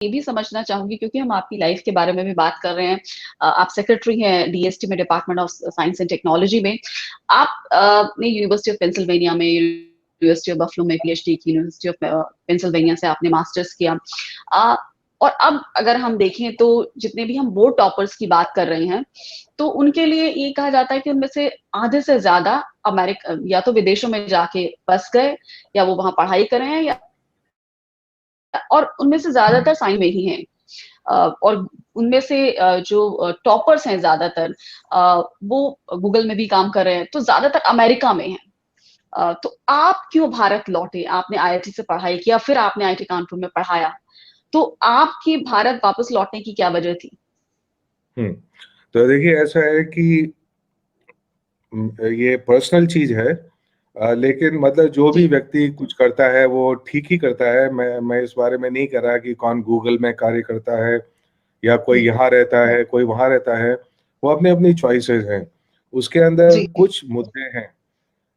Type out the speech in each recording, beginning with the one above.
ये भी समझना चाहूंगी, क्योंकि हम आपकी लाइफ के बारे में भी बात कर रहे हैं। आप सेक्रेटरी हैं डीएसटी में, department of science and technology में। आप ने यूनिवर्सिटी ऑफ पेंसिल्वेनिया में, यूनिवर्सिटी ऑफ बफलो में पीएचडी की, यूनिवर्सिटी ऑफ पेंसिल्वेनिया से आपने मास्टर्स किया। और अब अगर हम देखें तो जितने भी हम बोर्ड टॉपर्स की बात कर रहे हैं, तो उनके लिए ये कहा जाता है कि उनमें से आधे से ज्यादा अमेरिका या तो विदेशों में जाके बस गए, या वो वहां पढ़ाई कर रहे हैं, या और उनमें से ज्यादातर साइंस में ही हैं। और उनमें से जो टॉपर्स हैं ज्यादातर, वो गूगल में भी काम कर रहे हैं, तो ज्यादातर अमेरिका में हैं। तो आप क्यों भारत लौटे? आपने आईआईटी से पढ़ाई किया, फिर आपने आईआईटी कानपुर में पढ़ाया, तो आपकी भारत वापस लौटने की क्या वजह थी? तो देखिए, ऐसा है कि ये पर्सनल चीज है, लेकिन मतलब जो भी व्यक्ति कुछ करता है वो ठीक ही करता है। मैं इस बारे में नहीं कर रहा कि कौन गूगल में कार्य करता है या कोई यहाँ रहता है, कोई वहां रहता है। वो अपने अपनी चॉइसेस हैं। उसके अंदर जी। कुछ मुद्दे हैं।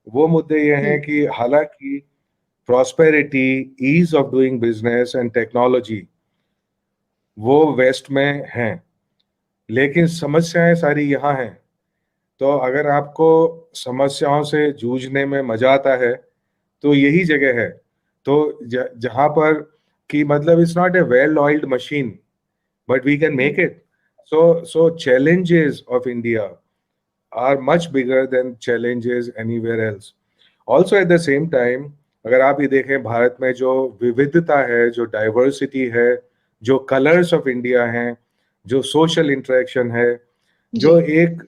वो मुद्दे ये हैं कि हालांकि prosperity, ease of doing business and technology वो वेस्ट में हैं, लेकिन समस्याएं सारी यहाँ हैं। तो अगर आपको समस्याओं से जूझने में मजा आता है तो यही जगह है। तो जहां पर कि मतलब it's not a well oiled machine, but we can make it. So challenges of India are much bigger than challenges anywhere else. Also at the same time, अगर आप ये देखें, भारत में जो विविधता है, जो डाइवर्सिटी है, जो कलर्स ऑफ इंडिया हैं, जो सोशल इंटरेक्शन है, जो एक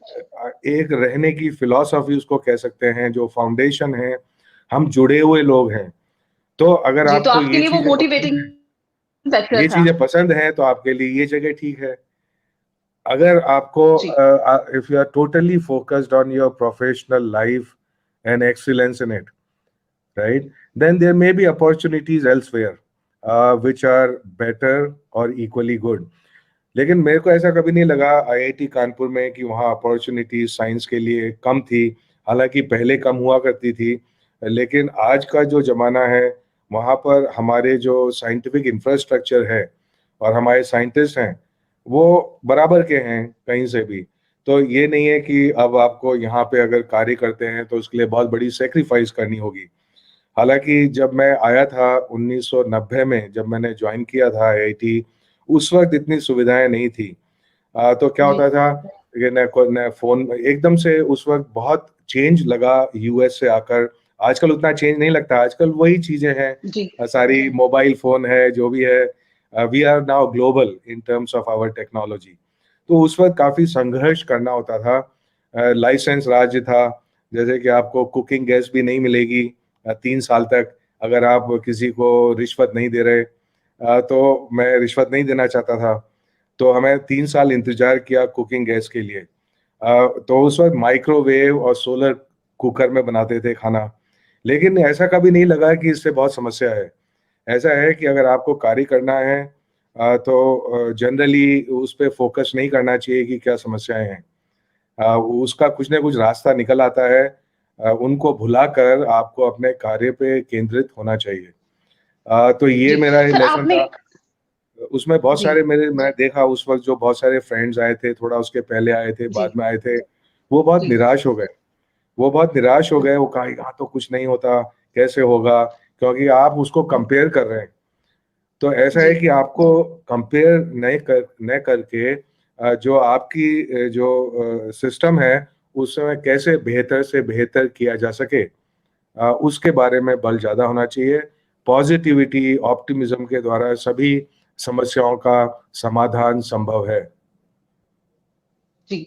एक रहने की फिलॉसफी उसको कह सकते हैं, जो फाउंडेशन है, हम जुड़े हुए लोग हैं। तो अगर जी, तो आपको आपके ये लिए वो चीजें मोटिवेटिंग फैक्टर ये था। चीजें पसंद है तो आपके लिए ये जगह ठीक है। अगर आपको जी। If you are totally focused on your professional life and excellence in it, right, then there may be opportunities elsewhere which are better or equally good. लेकिन मेरे को ऐसा कभी नहीं लगा आईआईटी कानपुर में कि वहाँ अपॉर्चुनिटीज साइंस के लिए कम थी। हालांकि पहले कम हुआ करती थी, लेकिन आज का जो जमाना है वहाँ पर हमारे जो साइंटिफिक इंफ्रास्ट्रक्चर है और हमारे साइंटिस्ट हैं वो बराबर के हैं कहीं से भी। तो ये नहीं है कि अब आपको यहाँ पे अगर कार्य करते हैं तो उसके लिए बहुत बड़ी सेक्रीफाइस करनी होगी। हालांकि जब मैं आया था 1990 में, जब मैंने ज्वाइन किया था आईआईटी, उस वक्त इतनी सुविधाएं नहीं थी। तो क्या होता था कि न फोन एकदम से उस वक्त बहुत चेंज लगा यूएस से आकर। आजकल उतना चेंज नहीं लगता, आजकल वही चीजें हैं। जी। सारी मोबाइल फोन है, जो भी है, we are now global in terms of our technology. तो उस वक्त काफी संघर्ष करना होता था। लाइसेंस राज्य था, जैसे कि आपको कुकिंग गैस भी नहीं मिलेगी 3 साल तक अगर आप किसी को रिश्वत नहीं दे रहे। तो मैं रिश्वत नहीं देना चाहता था, तो हमें 3 साल इंतजार किया कुकिंग गैस के लिए। तो उस वक्त माइक्रोवेव और सोलर कुकर में बनाते थे खाना। लेकिन ऐसा कभी नहीं लगा कि इससे बहुत समस्या है। ऐसा है कि अगर आपको कार्य करना है तो जनरली उस पर फोकस नहीं करना चाहिए कि क्या समस्याएं हैं। उसका कुछ ना कुछ रास्ता निकल आता है। उनको भुलाकर आपको अपने कार्य पे केंद्रित होना चाहिए। तो ये जी मेरा सर, लेसन आपने। था। उसमें बहुत जी। सारे मैं देखा उस वक्त जो बहुत सारे फ्रेंड्स आए थे, थोड़ा उसके पहले आए थे, जी। बाद में आए थे, वो बहुत जी। निराश हो गए। वो बहुत निराश हो गए। वो कहा यहाँ तो कुछ नहीं होता, कैसे होगा, क्योंकि आप उसको कंपेयर कर रहे हैं। तो ऐसा है जी। कि आपको कंपेयर न करके जो आपकी जो सिस्टम है उसमें कैसे बेहतर से बेहतर किया जा सके, उसके बारे में बल ज्यादा होना चाहिए। पॉजिटिविटी, ऑप्टिमिज्म के द्वारा सभी समस्याओं का समाधान संभव है। जी।